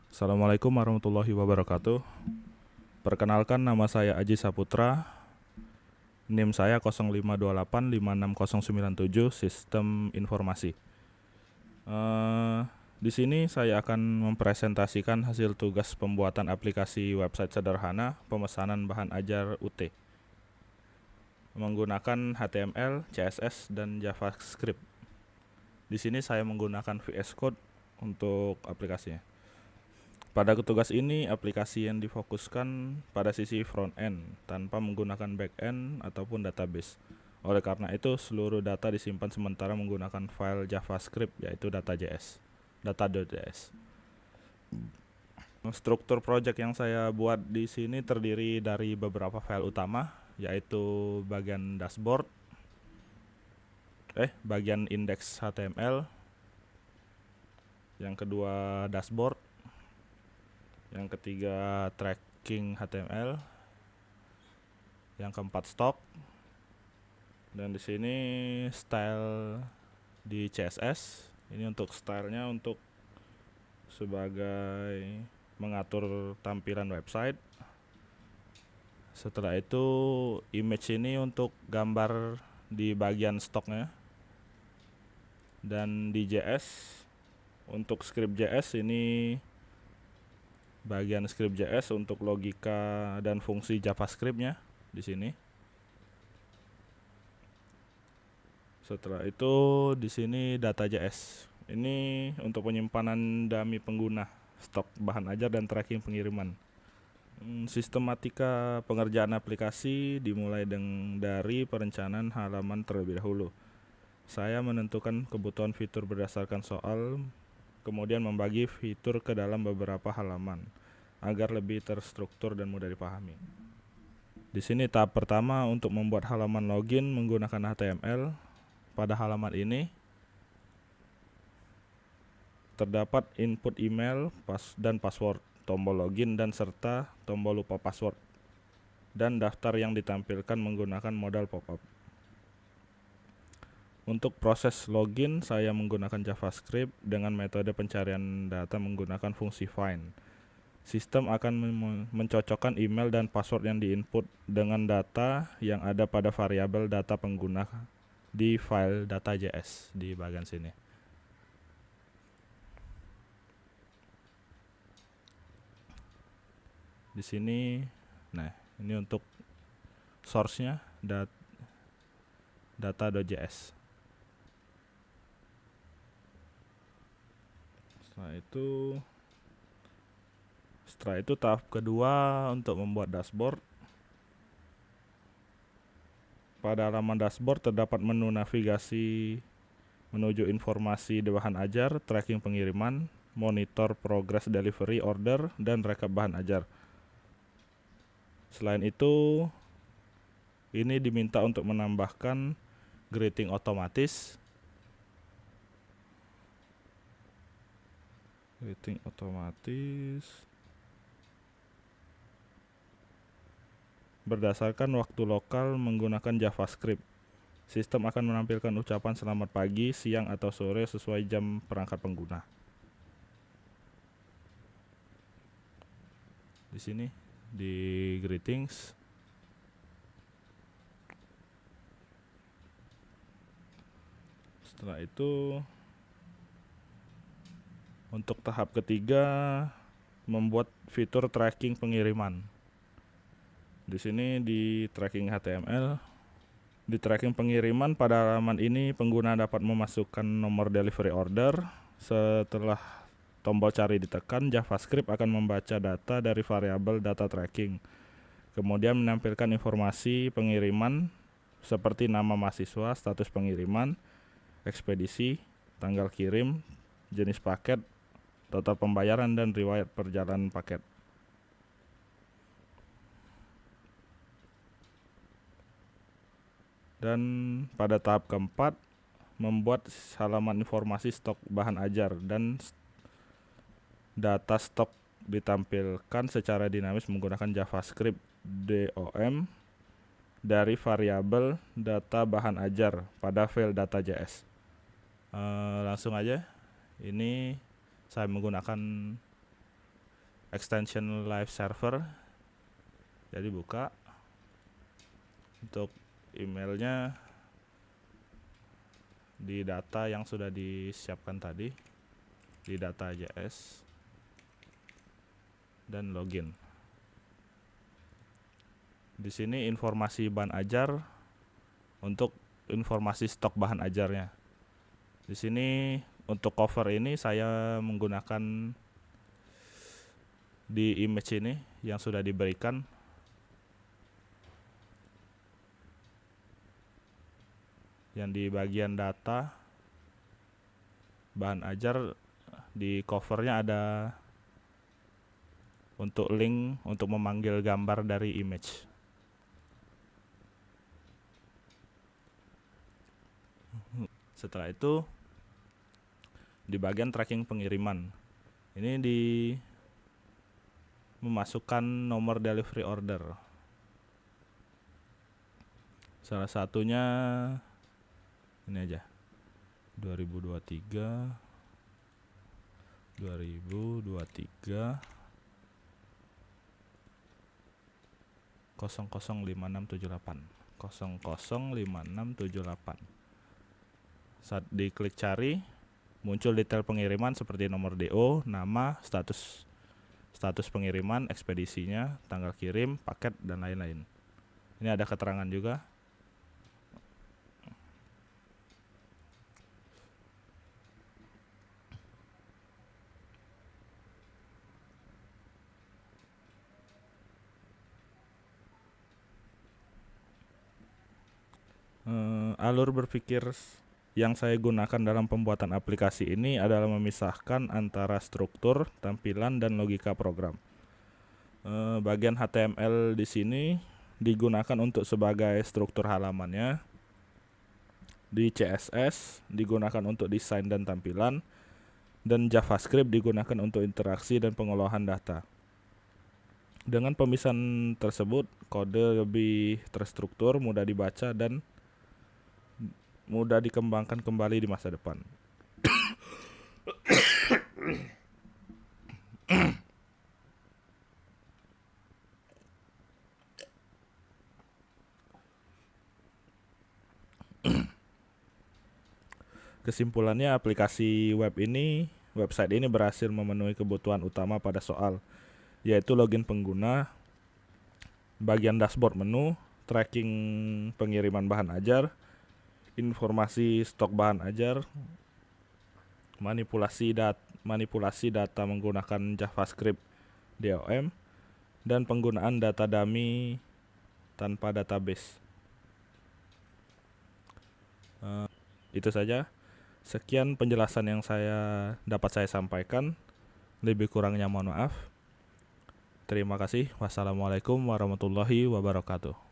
Assalamualaikum warahmatullahi wabarakatuh. Perkenalkan, nama saya Aji Saputra. NIM saya 0528569097 Sistem Informasi. Di sini saya akan mempresentasikan hasil tugas pembuatan aplikasi website sederhana pemesanan bahan ajar UT menggunakan HTML, CSS, dan JavaScript. Di sini saya menggunakan VS Code untuk aplikasinya. Pada tugas ini, aplikasi yang difokuskan pada sisi front-end tanpa menggunakan back-end ataupun database. Oleh karena itu, seluruh data disimpan sementara menggunakan file JavaScript, yaitu data.js. Struktur project yang saya buat di sini terdiri dari beberapa file utama, yaitu bagian index HTML, yang kedua dashboard, yang ketiga tracking HTML, yang keempat stock, dan di sini style di CSS. Ini untuk stylenya untuk sebagai mengatur tampilan website. Setelah itu image ini untuk gambar di bagian stoknya, dan di JS untuk script JS ini bagian script JS untuk logika dan fungsi JavaScript-nya di sini. Setelah itu di sini data.js. Ini untuk penyimpanan dummy pengguna, stok bahan ajar dan tracking pengiriman. Sistematika pengerjaan aplikasi dimulai dari perencanaan halaman terlebih dahulu. Saya menentukan kebutuhan fitur berdasarkan soal, kemudian membagi fitur ke dalam beberapa halaman agar lebih terstruktur dan mudah dipahami. Di sini tahap pertama untuk membuat halaman login menggunakan HTML. Pada halaman ini terdapat input email dan password, tombol login dan serta tombol lupa password, dan daftar yang ditampilkan menggunakan modal pop-up. Untuk proses login, saya menggunakan JavaScript dengan metode pencarian data menggunakan fungsi find. Sistem akan mencocokkan email dan password yang diinput dengan data yang ada pada variabel data pengguna di file data.js di bagian sini. Di sini, nah ini untuk source-nya data.js. Setelah itu tahap kedua untuk membuat dashboard. Pada halaman dashboard terdapat menu navigasi menuju informasi di bahan ajar, tracking pengiriman, monitor progress delivery order, dan rekap bahan ajar. Selain itu, ini diminta untuk menambahkan greeting otomatis, berdasarkan waktu lokal menggunakan JavaScript. Sistem akan menampilkan ucapan selamat pagi, siang, atau sore sesuai jam perangkat pengguna. Di sini di greetings. Setelah itu untuk tahap ketiga membuat fitur tracking pengiriman. Di sini di tracking HTML, di tracking pengiriman pada halaman ini pengguna dapat memasukkan nomor delivery order. Setelah tombol cari ditekan, JavaScript akan membaca data dari variabel data tracking. Kemudian menampilkan informasi pengiriman seperti nama mahasiswa, status pengiriman, ekspedisi, tanggal kirim, jenis paket, total pembayaran, dan riwayat perjalanan paket. Dan pada tahap keempat membuat halaman informasi stok bahan ajar dan data stok ditampilkan secara dinamis menggunakan JavaScript DOM dari variabel data bahan ajar pada file data.js. Langsung aja, ini saya menggunakan extension live server. Jadi buka. Untuk emailnya di data yang sudah disiapkan tadi, di data.js, dan login. Di sini informasi bahan ajar untuk informasi stok bahan ajarnya. Di sini untuk cover ini saya menggunakan di image ini yang sudah diberikan. Yang di bagian data bahan ajar, di covernya ada untuk link untuk memanggil gambar dari image. Setelah itu di bagian tracking pengiriman ini memasukkan nomor delivery order. Salah satunya ini aja, 2023 005678 Saat diklik cari, muncul detail pengiriman seperti nomor DO, nama, status pengiriman, ekspedisinya, tanggal kirim, paket, dan lain-lain. Ini ada keterangan juga. Alur berpikir yang saya gunakan dalam pembuatan aplikasi ini adalah memisahkan antara struktur, tampilan, dan logika program. Bagian HTML di sini digunakan untuk sebagai struktur halamannya. Di CSS digunakan untuk desain dan tampilan, dan JavaScript digunakan untuk interaksi dan pengolahan data. Dengan pemisahan tersebut, kode lebih terstruktur, mudah dibaca, dan mudah dikembangkan kembali di masa depan. Kesimpulannya, website ini berhasil memenuhi kebutuhan utama pada soal, yaitu login pengguna, bagian dashboard menu, tracking pengiriman bahan ajar, informasi stok bahan ajar, manipulasi data menggunakan JavaScript DOM, dan penggunaan data dummy tanpa database. Itu saja. Sekian penjelasan yang dapat saya sampaikan. Lebih kurangnya mohon maaf. Terima kasih. Wassalamualaikum warahmatullahi wabarakatuh.